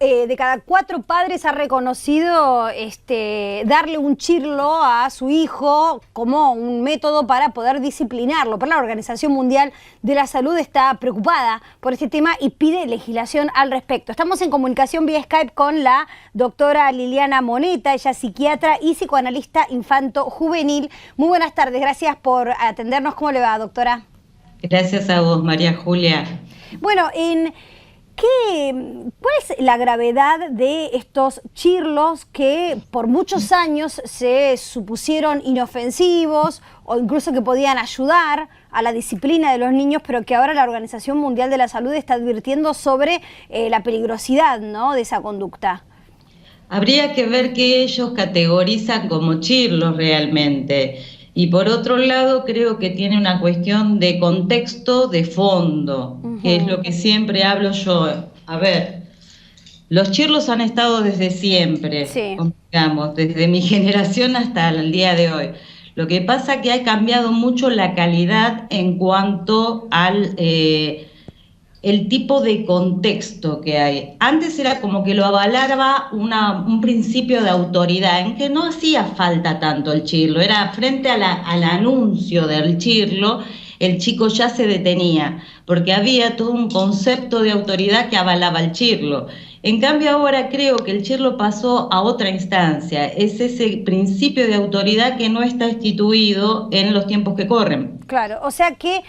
de cada cuatro padres ha reconocido darle un chirlo a su hijo como un método para poder disciplinarlo. Pero la Organización Mundial de la Salud está preocupada por este tema y pide legislación al respecto. Estamos en comunicación vía Skype con la doctora Liliana Moneta, ella es psiquiatra y psicoanalista infanto-juvenil. Muy buenas tardes, gracias por atendernos. ¿Cómo le va, doctora? Gracias a vos, María Julia. Bueno, ¿cuál es la gravedad de estos chirlos que por muchos años se supusieron inofensivos o incluso que podían ayudar a la disciplina de los niños, pero que ahora la Organización Mundial de la Salud está advirtiendo sobre la peligrosidad, ¿no?, de esa conducta? Habría que ver qué ellos categorizan como chirlos realmente. Y por otro lado, creo que tiene una cuestión de contexto de fondo, que es lo que siempre hablo yo. A ver, los chirlos han estado desde siempre, sí, digamos, desde mi generación hasta el día de hoy. Lo que pasa es que ha cambiado mucho la calidad en cuanto al el tipo de contexto que hay. Antes era como que lo avalaba un principio de autoridad, en que no hacía falta tanto el chirlo, era frente al anuncio del chirlo, el chico ya se detenía, porque había todo un concepto de autoridad que avalaba el chirlo. En cambio ahora creo que el chirlo pasó a otra instancia, es ese principio de autoridad que no está instituido en los tiempos que corren. Claro, o sea que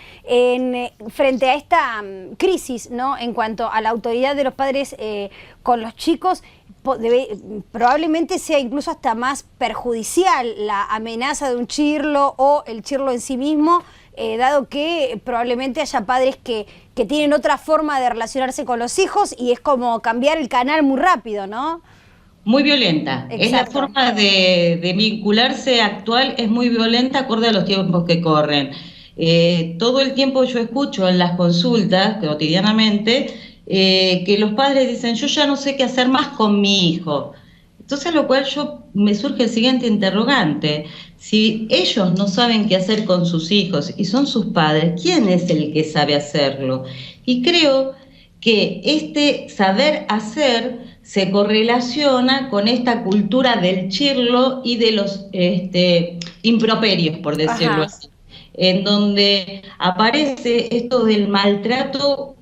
frente a esta crisis, ¿no?, en cuanto a la autoridad de los padres con los chicos, probablemente sea incluso hasta más perjudicial la amenaza de un chirlo o el chirlo en sí mismo, dado que probablemente haya padres que tienen otra forma de relacionarse con los hijos y es como cambiar el canal muy rápido, ¿no? Muy violenta. Exacto. Es la forma de vincularse actual, es muy violenta acorde a los tiempos que corren. Todo el tiempo yo escucho en las consultas, cotidianamente, que los padres dicen, yo ya no sé qué hacer más con mi hijo. Entonces, a lo cual me surge el siguiente interrogante. Si ellos no saben qué hacer con sus hijos y son sus padres, ¿quién es el que sabe hacerlo? Y creo que este saber hacer se correlaciona con esta cultura del chirlo y de los improperios, por decirlo así, en donde aparece esto del maltrato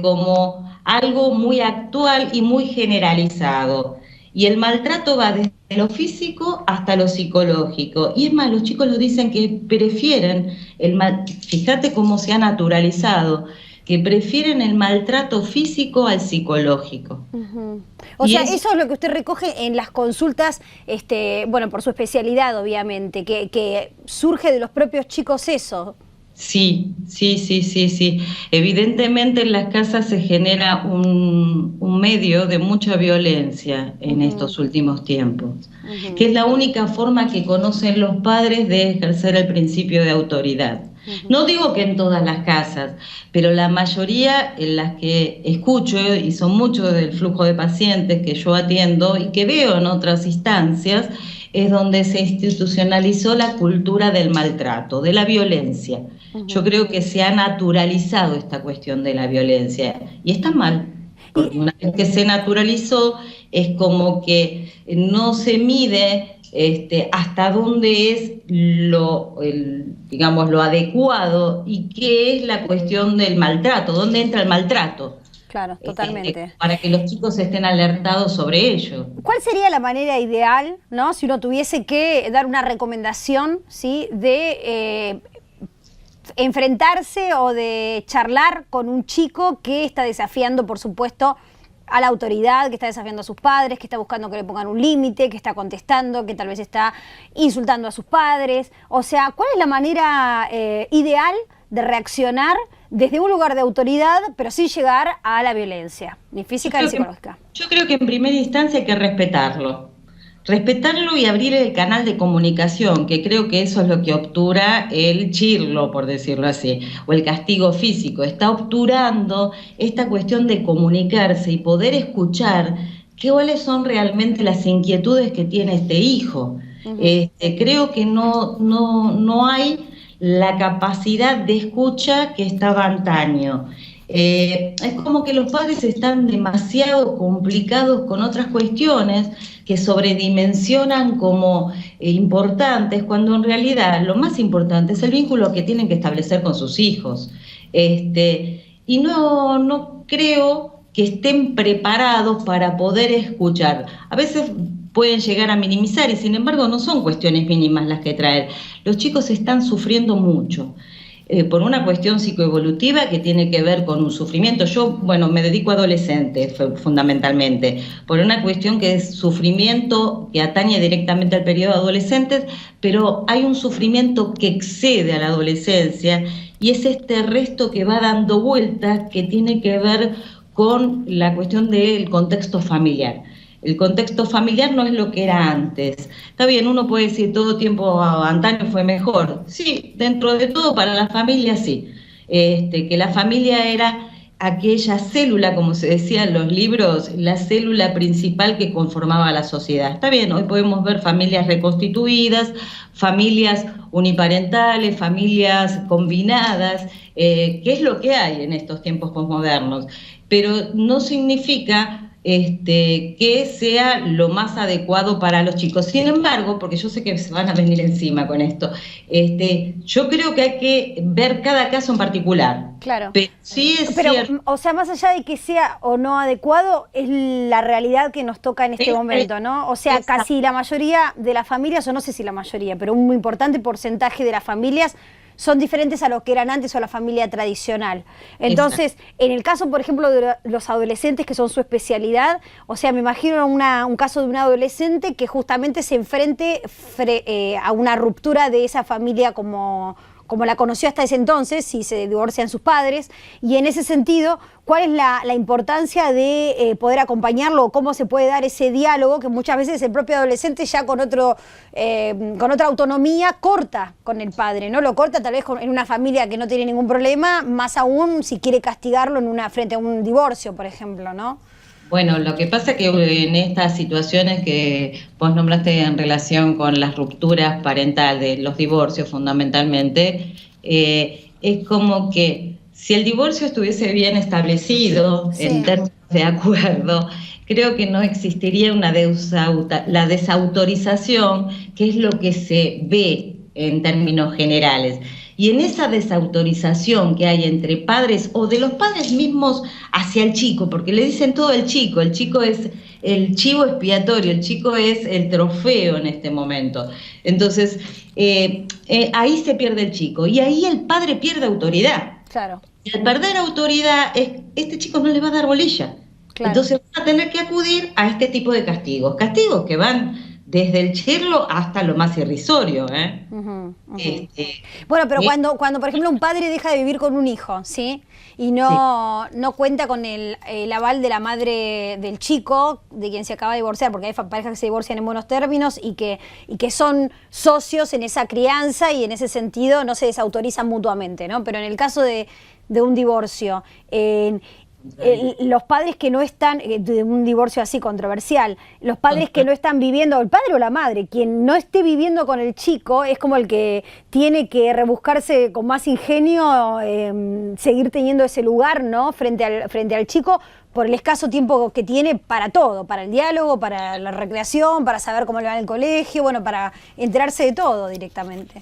como algo muy actual y muy generalizado. Y el maltrato va desde lo físico hasta lo psicológico. Y es más, los chicos lo dicen que prefieren fíjate cómo se ha naturalizado, que prefieren el maltrato físico al psicológico. O sea, eso es lo que usted recoge en las consultas, bueno, por su especialidad, obviamente, que surge de los propios chicos eso. Sí. Evidentemente en las casas se genera un medio de mucha violencia en estos últimos tiempos, que es la única forma que conocen los padres de ejercer el principio de autoridad. No digo que en todas las casas, pero la mayoría en las que escucho, y son muchos del flujo de pacientes que yo atiendo y que veo en otras instancias, es donde se institucionalizó la cultura del maltrato, de la violencia. Yo creo que se ha naturalizado esta cuestión de la violencia y está mal, porque una vez que se naturalizó es como que no se mide hasta dónde es lo adecuado y qué es la cuestión del maltrato, dónde entra el maltrato. Claro, totalmente. Para que los chicos estén alertados sobre ello. ¿Cuál sería la manera ideal, ¿no?, si uno tuviese que dar una recomendación, ¿sí?, de enfrentarse o de charlar con un chico que está desafiando, por supuesto, a la autoridad, que está desafiando a sus padres, que está buscando que le pongan un límite, que está contestando, que tal vez está insultando a sus padres? O sea, ¿cuál es la manera ideal de reaccionar desde un lugar de autoridad, pero sin llegar a la violencia, ni física ni psicológica? Yo creo que en primera instancia hay que respetarlo y abrir el canal de comunicación, que creo que eso es lo que obtura el chirlo, por decirlo así, o el castigo físico. Está obturando esta cuestión de comunicarse y poder escuchar cuáles son realmente las inquietudes que tiene este hijo. Creo que no hay la capacidad de escucha que estaba antaño. Es como que los padres están demasiado complicados con otras cuestiones que sobredimensionan como importantes, cuando en realidad lo más importante es el vínculo que tienen que establecer con sus hijos. Y no creo que estén preparados para poder escuchar. A veces pueden llegar a minimizar y sin embargo no son cuestiones mínimas las que traen. Los chicos están sufriendo mucho. Por una cuestión psicoevolutiva que tiene que ver con un sufrimiento. Yo, bueno, me dedico a adolescentes fundamentalmente, por una cuestión que es sufrimiento que atañe directamente al periodo de adolescentes, pero hay un sufrimiento que excede a la adolescencia y es este resto que va dando vueltas que tiene que ver con la cuestión del contexto familiar. El contexto familiar no es lo que era antes. Está bien, uno puede decir todo tiempo antaño fue mejor. Sí, dentro de todo para la familia sí. Que la familia era aquella célula, como se decía en los libros, la célula principal que conformaba la sociedad. Está bien, hoy podemos ver familias reconstituidas, familias uniparentales, familias combinadas, que es lo que hay en estos tiempos posmodernos. Pero no significa que sea lo más adecuado para los chicos. Sin embargo, porque yo sé que se van a venir encima con esto, yo creo que hay que ver cada caso en particular. Claro. Pero sí es cierto. O sea, más allá de que sea o no adecuado, es la realidad que nos toca en este momento, ¿no? O sea, casi la mayoría de las familias, o no sé si la mayoría, pero un muy importante porcentaje de las familias son diferentes a lo que eran antes o a la familia tradicional. Entonces, en el caso, por ejemplo, de los adolescentes, que son su especialidad, o sea, me imagino un caso de un adolescente que justamente se enfrente a una ruptura de esa familia como la conoció hasta ese entonces, si se divorcian sus padres, y en ese sentido, ¿cuál es la importancia de poder acompañarlo o cómo se puede dar ese diálogo que muchas veces el propio adolescente ya con otra autonomía corta con el padre, ¿no? Lo corta tal vez en una familia que no tiene ningún problema, más aún si quiere castigarlo frente a un divorcio, por ejemplo, ¿no? Bueno, lo que pasa es que en estas situaciones que vos nombraste en relación con las rupturas parentales, los divorcios fundamentalmente, es como que si el divorcio estuviese bien establecido en términos de acuerdo, creo que no existiría la desautorización, que es lo que se ve en términos generales. Y en esa desautorización que hay entre padres o de los padres mismos hacia el chico, porque le dicen todo el chico es el chivo expiatorio, el chico es el trofeo en este momento. Entonces, ahí se pierde el chico y ahí el padre pierde autoridad. Claro. Y al perder autoridad, este chico no le va a dar bolilla. Claro. Entonces va a tener que acudir a este tipo de castigos que van desde el chirlo hasta lo más irrisorio, ¿eh? Bueno, pero cuando, por ejemplo, un padre deja de vivir con un hijo, ¿sí? Y no cuenta con el aval de la madre del chico, de quien se acaba de divorciar, porque hay parejas que se divorcian en buenos términos y que son socios en esa crianza y en ese sentido no se desautorizan mutuamente, ¿no? Pero en el caso de un divorcio, los padres que no están, de un divorcio así controversial, los padres que no están viviendo, el padre o la madre, quien no esté viviendo con el chico, es como el que tiene que rebuscarse con más ingenio, seguir teniendo ese lugar, ¿no? Frente al chico, por el escaso tiempo que tiene para todo, para el diálogo, para la recreación, para saber cómo le va en el colegio, bueno, para enterarse de todo directamente.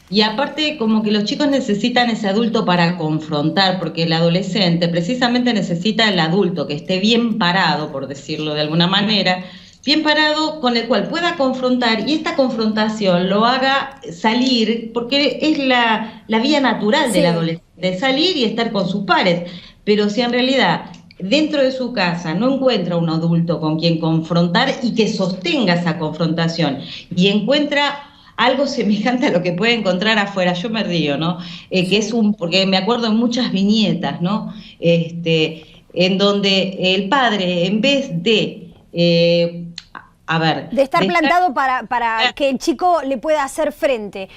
Y aparte, como que los chicos necesitan ese adulto para confrontar, porque el adolescente precisamente necesita el adulto que esté bien parado, por decirlo de alguna manera, bien parado con el cual pueda confrontar y esta confrontación lo haga salir, porque es la vía natural del adolescente, salir y estar con sus pares. Pero si en realidad dentro de su casa no encuentra un adulto con quien confrontar y que sostenga esa confrontación y encuentra algo semejante a lo que puede encontrar afuera, yo me río, ¿no? Que es porque me acuerdo en muchas viñetas, ¿no? En donde el padre, en vez de, de estar plantado para que el chico le pueda hacer frente,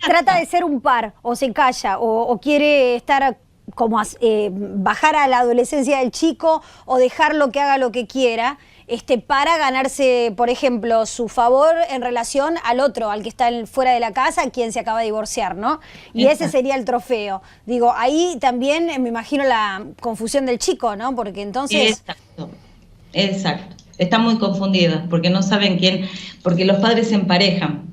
trata de ser un par, o se calla, o quiere estar como bajar a la adolescencia del chico, o dejarlo que haga lo que quiera. para ganarse, por ejemplo, su favor en relación al otro, al que está fuera de la casa, quien se acaba de divorciar, ¿no? Y ese sería el trofeo. Digo, ahí también me imagino la confusión del chico, ¿no? Porque entonces... Exacto. Están muy confundidas porque no saben quién, porque los padres se emparejan.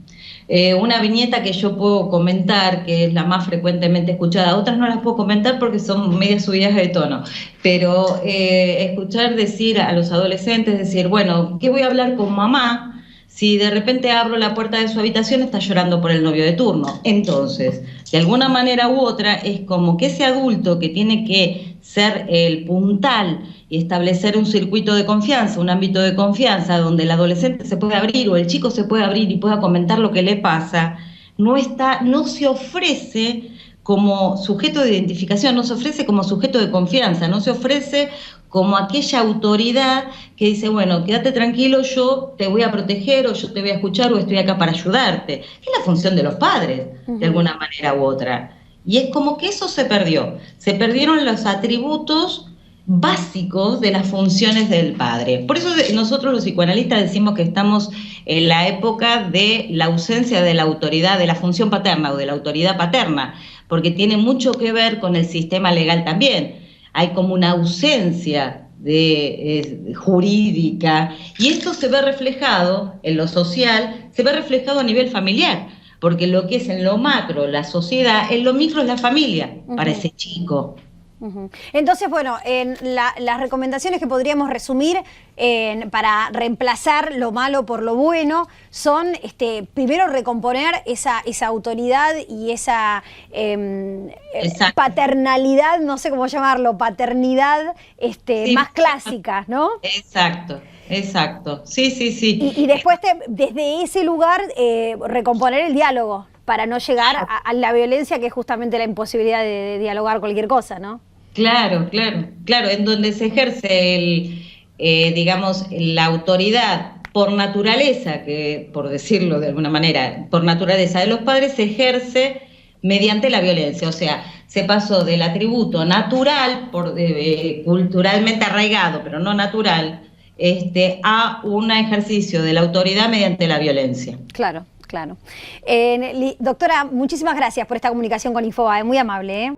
Una viñeta que yo puedo comentar, que es la más frecuentemente escuchada, otras no las puedo comentar porque son medias subidas de tono, pero escuchar decir a los adolescentes, decir, bueno, ¿qué voy a hablar con mamá si de repente abro la puerta de su habitación y está llorando por el novio de turno? Entonces, de alguna manera u otra, es como que ese adulto que tiene que ser el puntal y establecer un circuito de confianza, un ámbito de confianza donde el adolescente se puede abrir o el chico se puede abrir y pueda comentar lo que le pasa, no se ofrece como sujeto de identificación, no se ofrece como sujeto de confianza, no se ofrece como aquella autoridad que dice, bueno, quédate tranquilo, yo te voy a proteger o yo te voy a escuchar o estoy acá para ayudarte, que es la función de los padres, de alguna manera u otra. Y es como que eso se perdió, se perdieron los atributos básicos de las funciones del padre. Por eso nosotros los psicoanalistas decimos que estamos en la época de la ausencia de la autoridad, de la función paterna o de la autoridad paterna, porque tiene mucho que ver con el sistema legal también. Hay como una ausencia jurídica y esto se ve reflejado en lo social, se ve reflejado a nivel familiar, porque lo que es en lo macro la sociedad, en lo micro es la familia, para ese chico. Entonces, bueno, las recomendaciones que podríamos resumir para reemplazar lo malo por lo bueno son, primero, recomponer esa autoridad y esa paternalidad, no sé cómo llamarlo, paternidad sí, más clásica, ¿no? Exacto. Sí. Y después, desde ese lugar, recomponer el diálogo para no llegar a la violencia, que es justamente la imposibilidad de dialogar cualquier cosa, ¿no? Claro, en donde se ejerce digamos, la autoridad por naturaleza, que por decirlo de alguna manera, por naturaleza de los padres, se ejerce mediante la violencia, o sea, se pasó del atributo natural, culturalmente arraigado, pero no natural, a un ejercicio de la autoridad mediante la violencia. Claro. Doctora, muchísimas gracias por esta comunicación con Infobae, muy amable, ¿eh?